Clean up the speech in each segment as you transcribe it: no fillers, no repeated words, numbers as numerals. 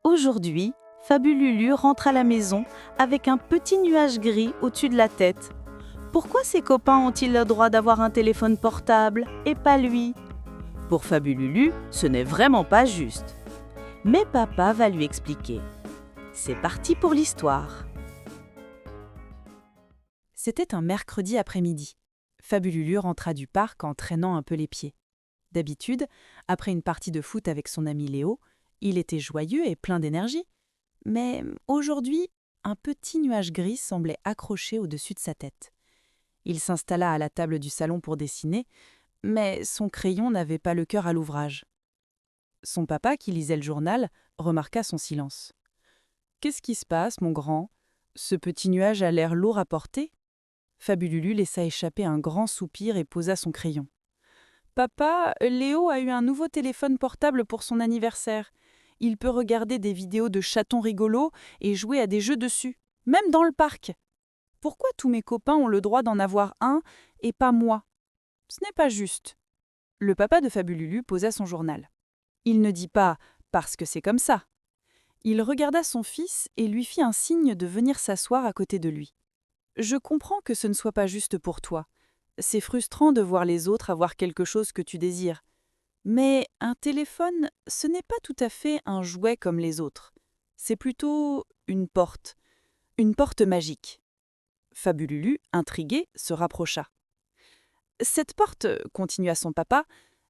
Aujourd'hui, Fabululu rentre à la maison avec un petit nuage gris au-dessus de la tête. Pourquoi ses copains ont-ils le droit d'avoir un téléphone portable et pas lui? Pour Fabululu, ce n'est vraiment pas juste. Mais papa va lui expliquer. C'est parti pour l'histoire. C'était un mercredi après-midi. Fabululu rentra du parc en traînant un peu les pieds. D'habitude, après une partie de foot avec son ami Léo, il était joyeux et plein d'énergie. Mais aujourd'hui, un petit nuage gris semblait accroché au-dessus de sa tête. Il s'installa à la table du salon pour dessiner, mais son crayon n'avait pas le cœur à l'ouvrage. Son papa, qui lisait le journal, remarqua son silence. « Qu'est-ce qui se passe, mon grand? Ce petit nuage a l'air lourd à porter ?» Fabululu laissa échapper un grand soupir et posa son crayon. « Papa, Léo a eu un nouveau téléphone portable pour son anniversaire. Il peut regarder des vidéos de chatons rigolos et jouer à des jeux dessus, même dans le parc. Pourquoi tous mes copains ont le droit d'en avoir un et pas moi? Ce n'est pas juste. » Le papa de Fabululu posa son journal. Il ne dit pas « parce que c'est comme ça ». Il regarda son fils et lui fit un signe de venir s'asseoir à côté de lui. « Je comprends que ce ne soit pas juste pour toi. C'est frustrant de voir les autres avoir quelque chose que tu désires. Mais un téléphone, ce n'est pas tout à fait un jouet comme les autres. C'est plutôt une porte magique. » Fabululu, intrigué, se rapprocha. « Cette porte, continua son papa,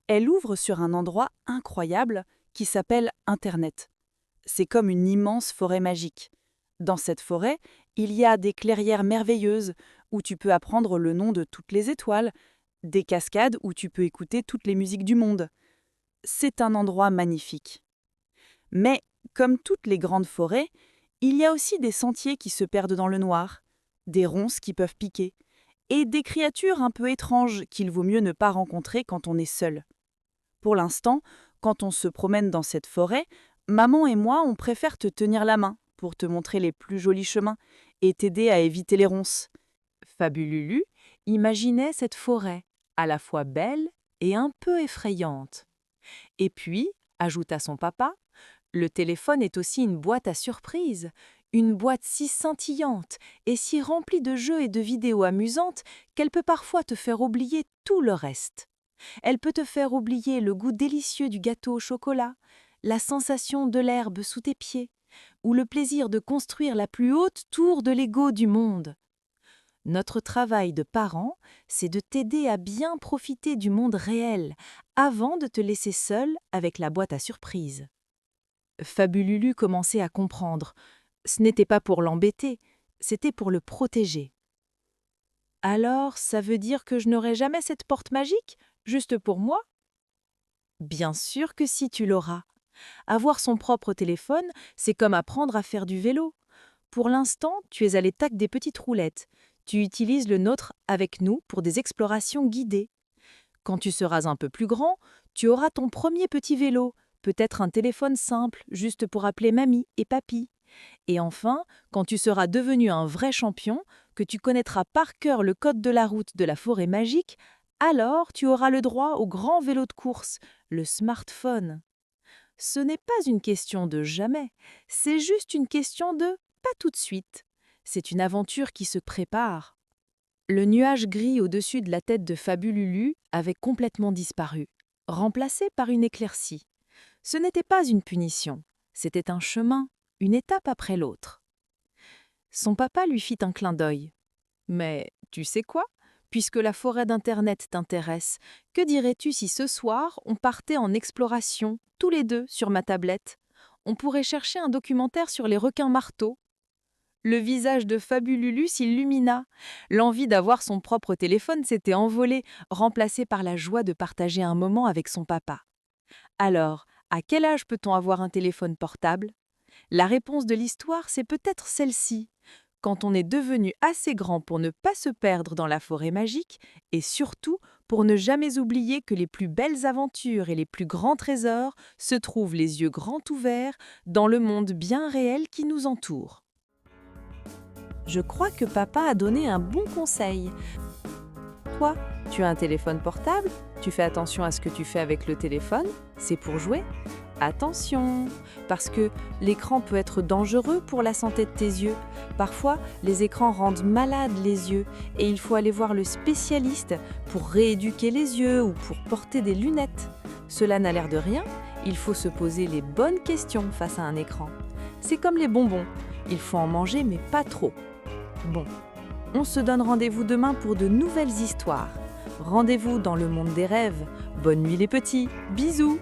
elle ouvre sur un endroit incroyable qui s'appelle Internet. C'est comme une immense forêt magique. Dans cette forêt, il y a des clairières merveilleuses où tu peux apprendre le nom de toutes les étoiles, des cascades où tu peux écouter toutes les musiques du monde. C'est un endroit magnifique. Mais, comme toutes les grandes forêts, il y a aussi des sentiers qui se perdent dans le noir, des ronces qui peuvent piquer, et des créatures un peu étranges qu'il vaut mieux ne pas rencontrer quand on est seul. Pour l'instant, quand on se promène dans cette forêt, maman et moi, on préfère te tenir la main pour te montrer les plus jolis chemins et t'aider à éviter les ronces. » Fabululu imaginait cette forêt, à la fois belle et un peu effrayante. Et puis, ajouta son papa, le téléphone est aussi une boîte à surprises, une boîte si scintillante et si remplie de jeux et de vidéos amusantes qu'elle peut parfois te faire oublier tout le reste. Elle peut te faire oublier le goût délicieux du gâteau au chocolat, la sensation de l'herbe sous tes pieds, ou le plaisir de construire la plus haute tour de Lego du monde. Notre travail de parents, c'est de t'aider à bien profiter du monde réel avant de te laisser seul avec la boîte à surprises. Fabululu commençait à comprendre. Ce n'était pas pour l'embêter, c'était pour le protéger. « Alors, ça veut dire que je n'aurai jamais cette porte magique, juste pour moi ? » Bien sûr que si, tu l'auras. Avoir son propre téléphone, c'est comme apprendre à faire du vélo. Pour l'instant, tu es à l'étape des petites roulettes. Tu utilises le nôtre avec nous pour des explorations guidées. Quand tu seras un peu plus grand, tu auras ton premier petit vélo, peut-être un téléphone simple, juste pour appeler mamie et papy. Et enfin, quand tu seras devenu un vrai champion, que tu connaîtras par cœur le code de la route de la forêt magique, alors tu auras le droit au grand vélo de course, le smartphone. Ce n'est pas une question de jamais, c'est juste une question de pas tout de suite. C'est une aventure qui se prépare. Le nuage gris au-dessus de la tête de Fabululu avait complètement disparu, remplacé par une éclaircie. Ce n'était pas une punition, c'était un chemin, une étape après l'autre. Son papa lui fit un clin d'œil. « Mais tu sais quoi ? Puisque la forêt d'Internet t'intéresse, que dirais-tu si ce soir on partait en exploration, tous les deux, sur ma tablette ? On pourrait chercher un documentaire sur les requins marteaux. » Le visage de Fabululu s'illumina. L'envie d'avoir son propre téléphone s'était envolée, remplacée par la joie de partager un moment avec son papa. Alors, à quel âge peut-on avoir un téléphone portable ? La réponse de l'histoire, c'est peut-être celle-ci. Quand on est devenu assez grand pour ne pas se perdre dans la forêt magique et surtout pour ne jamais oublier que les plus belles aventures et les plus grands trésors se trouvent les yeux grands ouverts dans le monde bien réel qui nous entoure. Je crois que papa a donné un bon conseil. Toi, tu as un téléphone portable, tu fais attention à ce que tu fais avec le téléphone, c'est pour jouer. Attention, parce que l'écran peut être dangereux pour la santé de tes yeux. Parfois, les écrans rendent malades les yeux et il faut aller voir le spécialiste pour rééduquer les yeux ou pour porter des lunettes. Cela n'a l'air de rien, il faut se poser les bonnes questions face à un écran. C'est comme les bonbons, il faut en manger mais pas trop. Bon, on se donne rendez-vous demain pour de nouvelles histoires. Rendez-vous dans le monde des rêves. Bonne nuit les petits, bisous!